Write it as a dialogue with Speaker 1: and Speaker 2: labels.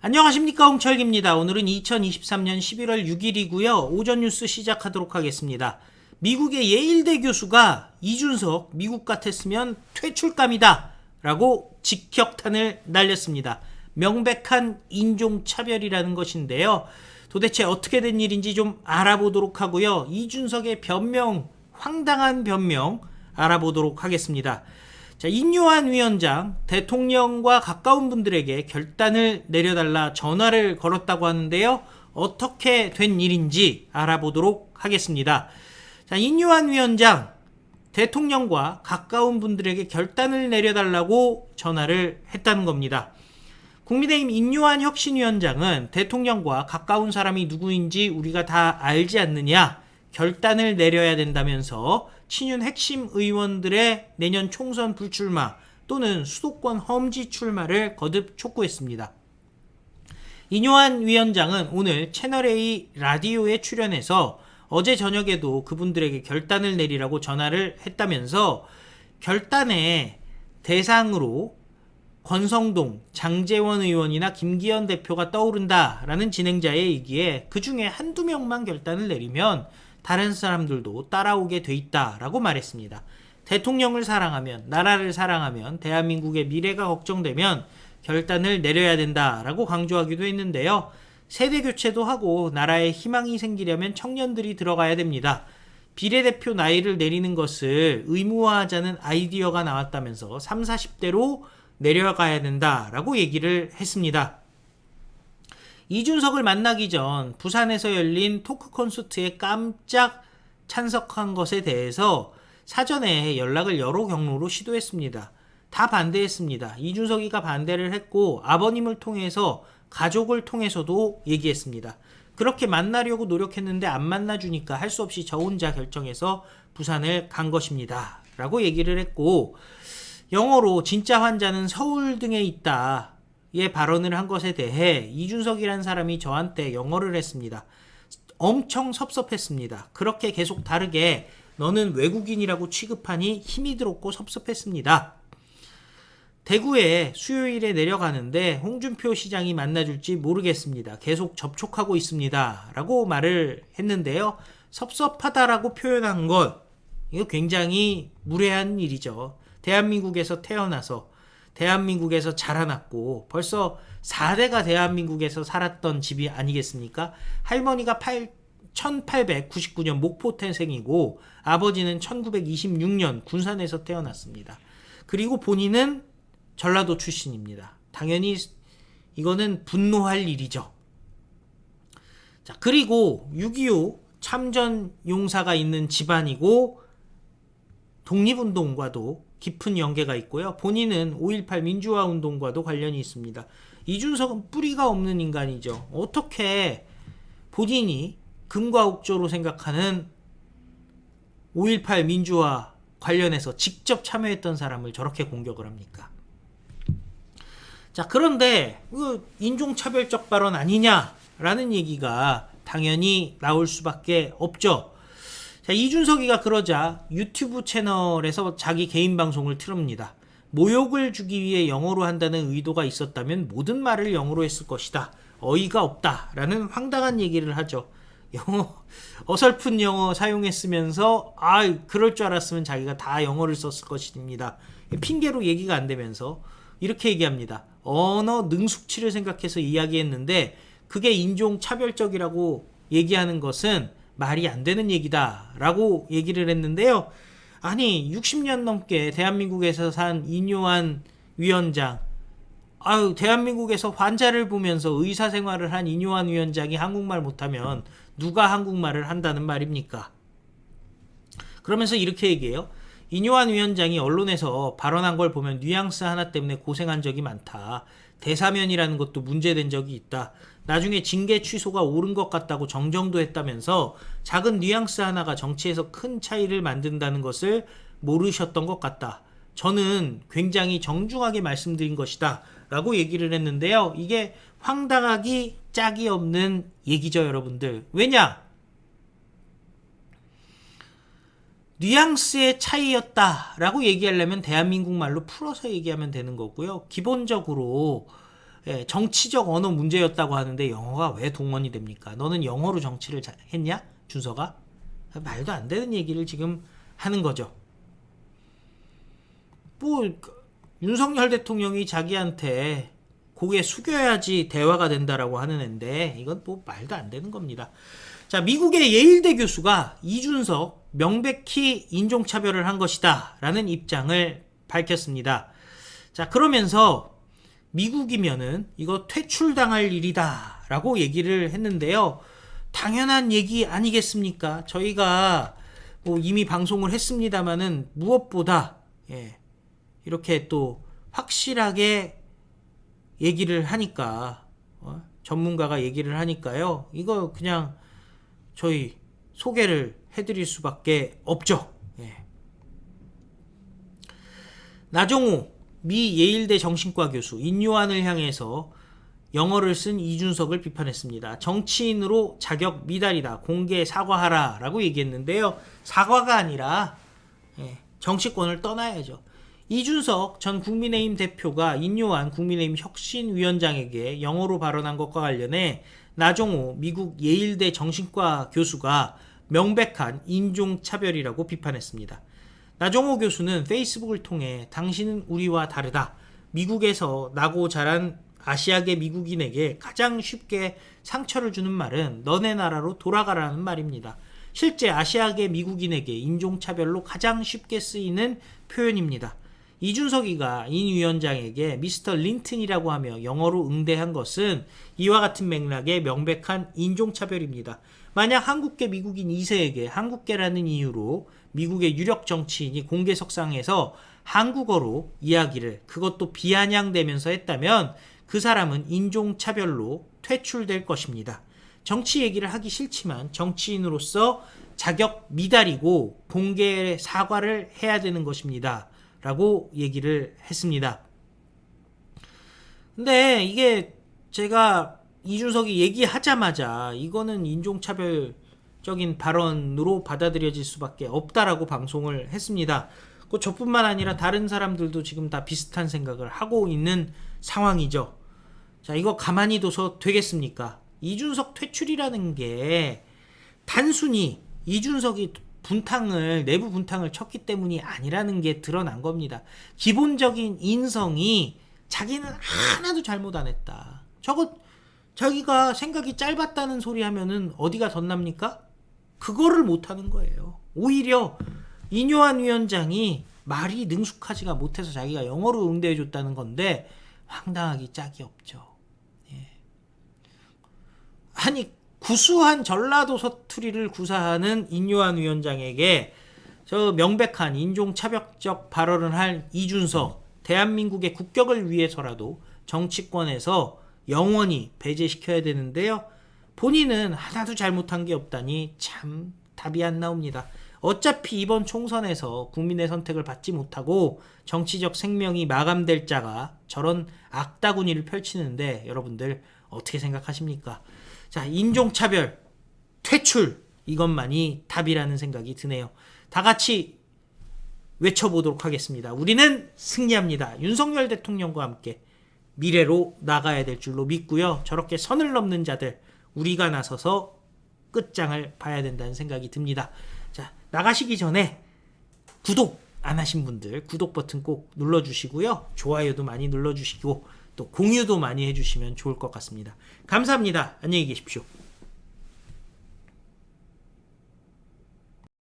Speaker 1: 안녕하십니까, 홍철기입니다. 오늘은 2023년 11월 6일이고요. 오전 뉴스 시작하도록 하겠습니다. 미국의 예일대 교수가 이준석 미국 같았으면 퇴출감이다 라고 직격탄을 날렸습니다. 명백한 인종차별이라는 것인데요. 도대체 어떻게 된 일인지 좀 알아보도록 하고요. 이준석의 변명, 황당한 변명 알아보도록 하겠습니다. 자, 인요한 위원장, 대통령과 가까운 분들에게 결단을 내려달라 전화를 걸었다고 하는데요. 어떻게 된 일인지 알아보도록 하겠습니다. 자, 인요한 위원장, 대통령과 가까운 분들에게 결단을 내려달라고 전화를 했다는 겁니다. 국민의힘 인요한 혁신위원장은 대통령과 가까운 사람이 누구인지 우리가 다 알지 않느냐, 결단을 내려야 된다면서 친윤 핵심 의원들의 내년 총선 불출마 또는 수도권 험지 출마를 거듭 촉구했습니다. 인요한 위원장은 오늘 채널A 라디오에 출연해서 어제 저녁에도 그분들에게 결단을 내리라고 전화를 했다면서 결단의 대상으로 권성동, 장제원 의원이나 김기현 대표가 떠오른다라는 진행자의 얘기에 그 중에 한두 명만 결단을 내리면 다른 사람들도 따라오게 돼 있다라고 말했습니다. 대통령을 사랑하면, 나라를 사랑하면, 대한민국의 미래가 걱정되면 결단을 내려야 된다라고 강조하기도 했는데요. 세대 교체도 하고 나라에 희망이 생기려면 청년들이 들어가야 됩니다. 비례대표 나이를 내리는 것을 의무화하자는 아이디어가 나왔다면서 30, 40대로 내려가야 된다라고 얘기를 했습니다. 이준석을 만나기 전 부산에서 열린 토크 콘서트에 깜짝 참석한 것에 대해서 사전에 연락을 여러 경로로 시도했습니다. 다 반대했습니다. 이준석이가 반대를 했고 아버님을 통해서 가족을 통해서도 얘기했습니다. 그렇게 만나려고 노력했는데 안 만나주니까 할 수 없이 저 혼자 결정해서 부산을 간 것입니다. 라고 얘기를 했고 영어로 진짜 환자는 서울 등에 있다. 의 발언을 한 것에 대해 이준석이라는 사람이 저한테 영어를 했습니다. 엄청 섭섭했습니다. 그렇게 계속 다르게 너는 외국인이라고 취급하니 힘이 들었고 섭섭했습니다. 대구에 수요일에 내려가는데 홍준표 시장이 만나줄지 모르겠습니다. 계속 접촉하고 있습니다. 라고 말을 했는데요. 섭섭하다라고 표현한 것, 이거 굉장히 무례한 일이죠. 대한민국에서 태어나서 대한민국에서 자라났고 벌써 4대가 대한민국에서 살았던 집이 아니겠습니까? 할머니가 1899년 목포 태생이고 아버지는 1926년 군산에서 태어났습니다. 그리고 본인은 전라도 출신입니다. 당연히 이거는 분노할 일이죠. 자, 그리고 6.25 참전 용사가 있는 집안이고 독립운동과도 깊은 연계가 있고요. 본인은 5.18 민주화 운동과도 관련이 있습니다. 이준석은 뿌리가 없는 인간이죠. 어떻게 본인이 금과 옥조로 생각하는 5.18 민주화 관련해서 직접 참여했던 사람을 저렇게 공격을 합니까? 자, 그런데 인종차별적 발언 아니냐라는 얘기가 당연히 나올 수밖에 없죠. 자, 이준석이가 그러자 유튜브 채널에서 자기 개인 방송을 틀습니다. 모욕을 주기 위해 영어로 한다는 의도가 있었다면 모든 말을 영어로 했을 것이다. 어이가 없다라는 황당한 얘기를 하죠. 어설픈 영어 사용했으면서 그럴 줄 알았으면 자기가 다 영어를 썼을 것입니다. 핑계로 얘기가 안 되면서 이렇게 얘기합니다. 언어 능숙치를 생각해서 이야기했는데 그게 인종차별적이라고 얘기하는 것은 말이 안 되는 얘기다 라고 얘기를 했는데요. 아니 60년 넘게 대한민국에서 산 인요한 위원장, 대한민국에서 환자를 보면서 의사생활을 한 인요한 위원장이 한국말 못하면 누가 한국말을 한다는 말입니까? 그러면서 이렇게 얘기해요. 인요한 위원장이 언론에서 발언한 걸 보면 뉘앙스 하나 때문에 고생한 적이 많다. 대사면이라는 것도 문제된 적이 있다. 나중에 징계 취소가 옳은 것 같다고 정정도 했다면서 작은 뉘앙스 하나가 정치에서 큰 차이를 만든다는 것을 모르셨던 것 같다. 저는 굉장히 정중하게 말씀드린 것이다 라고 얘기를 했는데요. 이게 황당하기 짝이 없는 얘기죠, 여러분들. 왜냐? 뉘앙스의 차이였다라고 얘기하려면 대한민국 말로 풀어서 얘기하면 되는 거고요. 기본적으로 정치적 언어 문제였다고 하는데 영어가 왜 동원이 됩니까? 너는 영어로 정치를 했냐? 준서가? 말도 안 되는 얘기를 지금 하는 거죠. 뭐 윤석열 대통령이 자기한테 고개 숙여야지 대화가 된다라고 하는 앤데 이건 뭐 말도 안 되는 겁니다. 자, 미국의 예일대 교수가 이준석 명백히 인종차별을 한 것이다 라는 입장을 밝혔습니다. 자, 그러면서 미국이면은 이거 퇴출당할 일이다 라고 얘기를 했는데요. 당연한 얘기 아니겠습니까? 저희가 뭐 이미 방송을 했습니다마는 무엇보다 이렇게 또 확실하게 얘기를 하니까 전문가가 얘기를 하니까요. 이거 그냥 저희 소개를 해드릴 수밖에 없죠. 나정호 미 예일대 정신과 교수 인요한을 향해서 영어를 쓴 이준석을 비판했습니다. 정치인으로 자격 미달이다. 공개 사과하라 라고 얘기했는데요. 사과가 아니라 정치권을 떠나야죠. 이준석 전 국민의힘 대표가 인요한 국민의힘 혁신위원장에게 영어로 발언한 것과 관련해 나정호 미국 예일대 정신과 교수가 명백한 인종차별이라고 비판했습니다. 나정호 교수는 페이스북을 통해 당신은 우리와 다르다. 미국에서 나고 자란 아시아계 미국인에게 가장 쉽게 상처를 주는 말은 너네 나라로 돌아가라는 말입니다. 실제 아시아계 미국인에게 인종차별로 가장 쉽게 쓰이는 표현입니다. 이준석이가 인 위원장에게 미스터 린튼이라고 하며 영어로 응대한 것은 이와 같은 맥락의 명백한 인종차별입니다. 만약 한국계 미국인 2세에게 한국계라는 이유로 미국의 유력 정치인이 공개석상에서 한국어로 이야기를 그것도 비아냥대면서 했다면 그 사람은 인종차별로 퇴출될 것입니다. 정치 얘기를 하기 싫지만 정치인으로서 자격 미달이고 공개 사과를 해야 되는 것입니다. 라고 얘기를 했습니다. 근데 이게 제가 이준석이 얘기하자마자 이거는 인종차별적인 발언으로 받아들여질 수밖에 없다라고 방송을 했습니다. 저뿐만 아니라 다른 사람들도 지금 다 비슷한 생각을 하고 있는 상황이죠. 자, 이거 가만히 둬서 되겠습니까? 이준석 퇴출이라는 게 단순히 이준석이 내부 분탕을 쳤기 때문이 아니라는 게 드러난 겁니다. 기본적인 인성이 자기는 하나도 잘못 안 했다. 자기가 생각이 짧았다는 소리 하면은 어디가 덧납니까? 그거를 못 하는 거예요. 오히려 인요한 위원장이 말이 능숙하지가 못해서 자기가 영어로 응대해 줬다는 건데 황당하기 짝이 없죠. 아니 구수한 전라도 사투리를 구사하는 인요한 위원장에게 저 명백한 인종차별적 발언을 할 이준석, 대한민국의 국격을 위해서라도 정치권에서 영원히 배제시켜야 되는데요. 본인은 하나도 잘못한 게 없다니 참 답이 안 나옵니다. 어차피 이번 총선에서 국민의 선택을 받지 못하고 정치적 생명이 마감될 자가 저런 악다구니를 펼치는데 여러분들 어떻게 생각하십니까? 자, 인종차별, 퇴출 이것만이 답이라는 생각이 드네요. 다 같이 외쳐보도록 하겠습니다. 우리는 승리합니다. 윤석열 대통령과 함께 미래로 나가야 될 줄로 믿고요. 저렇게 선을 넘는 자들 우리가 나서서 끝장을 봐야 된다는 생각이 듭니다. 자, 나가시기 전에 구독 안 하신 분들 구독 버튼 꼭 눌러주시고요. 좋아요도 많이 눌러주시고 또 공유도 많이 해주시면 좋을 것 같습니다. 감사합니다. 안녕히 계십시오.